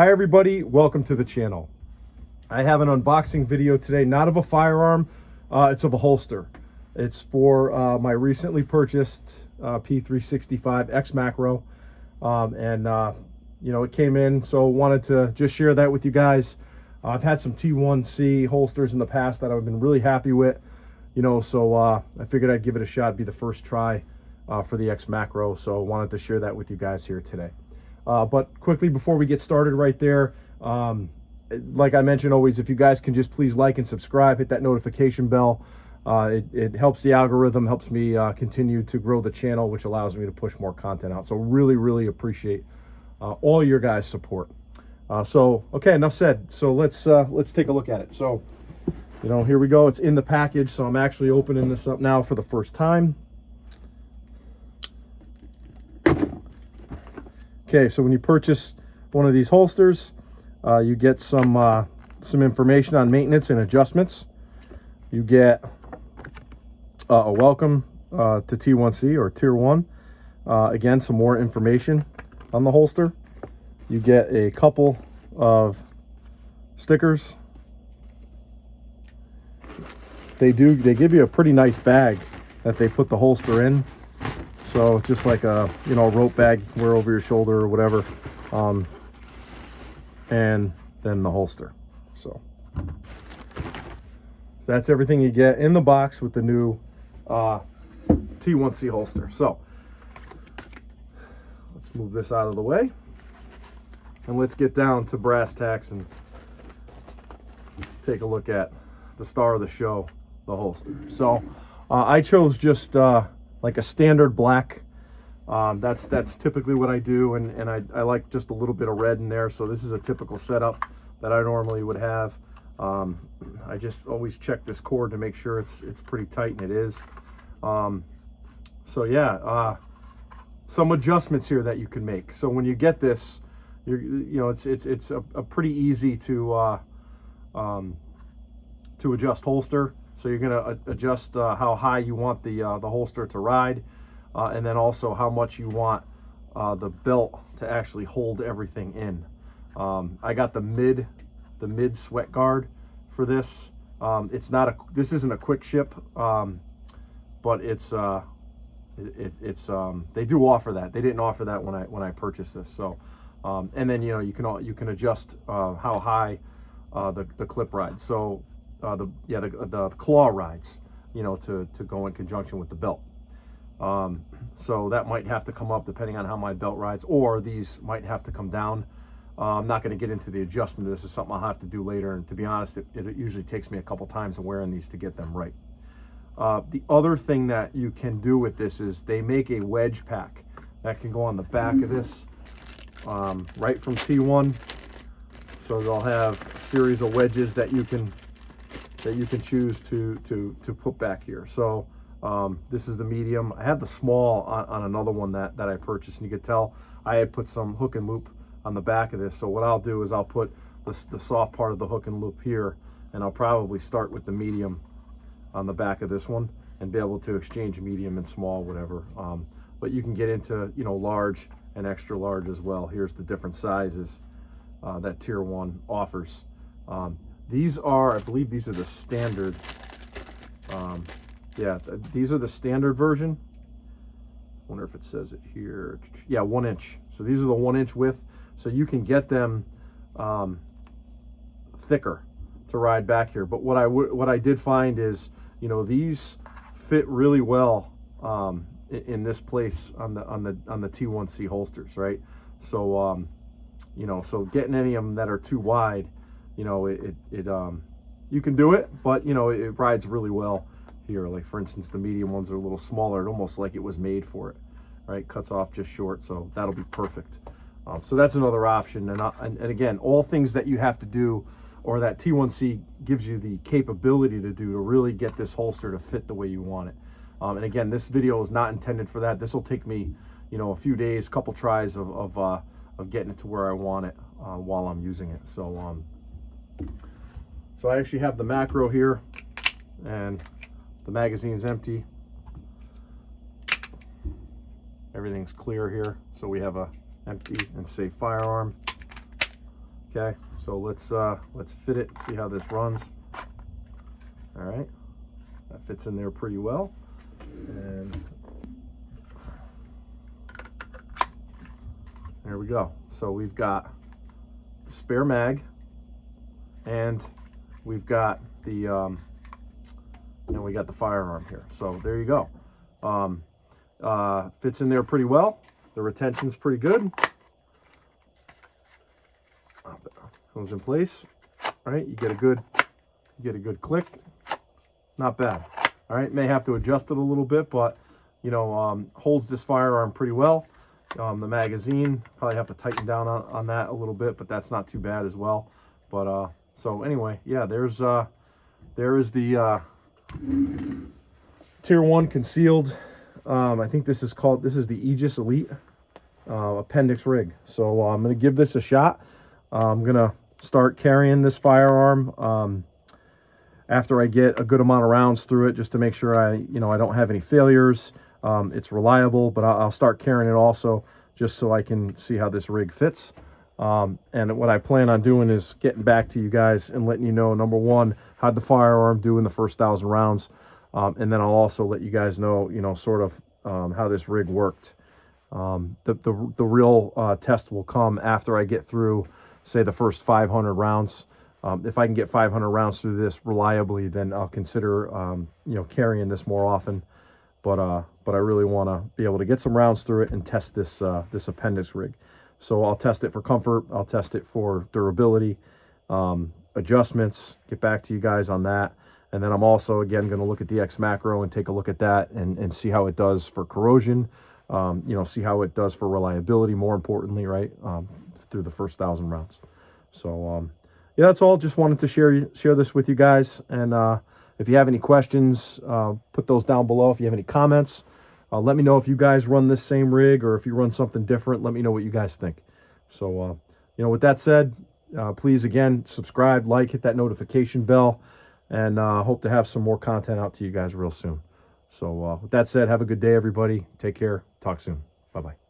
Hi everybody, welcome to the channel. I have an unboxing video today, not of a firearm, it's of a holster. It's for my recently purchased P365 X MACRO, you know, it came in, so wanted to just share that with you guys. I've had some T1C holsters in the past that I've been really happy with, you know, so I figured I'd give it a shot, be the first try for the X MACRO, so wanted to share that with you guys here today. But quickly before we get started right there, like I mentioned always, if you guys can just please like and subscribe, hit that notification bell. It helps the algorithm, helps me continue to grow the channel, which allows me to push more content out. So really appreciate all your guys' support. So okay, enough said. So let's take a look at it. So, you know, here we go. It's in the package. So I'm actually opening this up now for the first time. Okay, so when you purchase one of these holsters, you get some information on maintenance and adjustments. You get a welcome to T1C or Tier 1. Again, some more information on the holster. You get a couple of stickers. They give you a pretty nice bag that they put the holster in. So just like a, you know, rope bag you wear over your shoulder or whatever, and then the holster. So that's everything you get in the box with the new T1C holster. So let's move this out of the way and let's get down to brass tacks and take a look at the star of the show, the holster. So I chose just like a standard black. That's typically what I do, and I like just a little bit of red in there. So this is a typical setup that I normally would have. I just always check this cord to make sure it's pretty tight, and it is. So yeah, some adjustments here that you can make. So when you get this, you know, it's a pretty easy to adjust holster. So you're going to adjust how high you want the holster to ride, and then also how much you want the belt to actually hold everything in. I got the mid sweat guard for this. This isn't a quick ship, but it's they do offer that. They didn't offer that when I purchased this. So and then, you know, you can adjust how high the clip rides. So the claw rides, you know, to go in conjunction with the belt. So that might have to come up depending on how my belt rides, or these might have to come down. I'm not going to get into the adjustment. This is something I'll have to do later, and to be honest, it usually takes me a couple times of wearing these to get them right. The other thing that you can do with this is they make a wedge pack that can go on the back of this, right from T1. So they'll have a series of wedges that you can choose to put back here. So this is the medium. I have the small on another one that I purchased, and you could tell I had put some hook and loop on the back of this. So what I'll do is I'll put the soft part of the hook and loop here, and I'll probably start with the medium on the back of this one and be able to exchange medium and small, whatever. But you can get into, you know, large and extra large as well. Here's the different sizes that Tier 1 offers. These are, I believe these are the standard. Yeah, these are the standard version. Wonder if it says it here. Yeah, 1 inch. So these are the 1 inch width. So you can get them thicker to ride back here. But what I did find is, you know, these fit really well in this place on the T1C holsters, right? So you know, so getting any of them that are too wide, you know, you can do it, but you know, it rides really well here. Like for instance, the medium ones are a little smaller, almost like it was made for it, right? Cuts off just short, so that'll be perfect. So that's another option. And again, all things that you have to do, or that T1C gives you the capability to do, to really get this holster to fit the way you want it. And again, this video is not intended for that. This will take me, you know, a few days, couple tries of getting it to where I want it while I'm using it. So so I actually have the macro here, and the magazine's empty. Everything's clear here, so we have a empty and safe firearm. Okay, so let's fit it, see how this runs. All right, that fits in there pretty well. And there we go. So we've got the spare mag, and we've got the and we got the firearm here. So there you go. Fits in there pretty well. The retention's pretty good. Goes in place. All right, you get a good click. Not bad. All right, may have to adjust it a little bit, but you know, holds this firearm pretty well. The magazine, probably have to tighten down on that a little bit, but that's not too bad as well. But so anyway, yeah, there is the Tier 1 concealed. I think this is the Aegis Elite appendix rig. So I'm gonna give this a shot. I'm gonna start carrying this firearm after I get a good amount of rounds through it, just to make sure I don't have any failures. It's reliable, but I'll start carrying it also just so I can see how this rig fits. And what I plan on doing is getting back to you guys and letting you know, number one, how'd the firearm do in the first 1,000 rounds, and then I'll also let you guys know, sort of how this rig worked. The real test will come after I get through, say, the first 500 rounds. If I can get 500 rounds through this reliably, then I'll consider carrying this more often. But I really want to be able to get some rounds through it and test this this appendix rig. So I'll test it for comfort. I'll test it for durability, adjustments. Get back to you guys on that. And then I'm also, again, going to look at the X Macro and take a look at that and see how it does for corrosion. See how it does for reliability, more importantly, right, through the first 1,000 rounds. So, yeah, that's all. Just wanted to share this with you guys. And if you have any questions, put those down below. If you have any comments, let me know if you guys run this same rig or if you run something different. Let me know what you guys think. So, with that said, please, again, subscribe, like, hit that notification bell, and hope to have some more content out to you guys real soon. So with that said, have a good day, everybody. Take care. Talk soon. Bye-bye.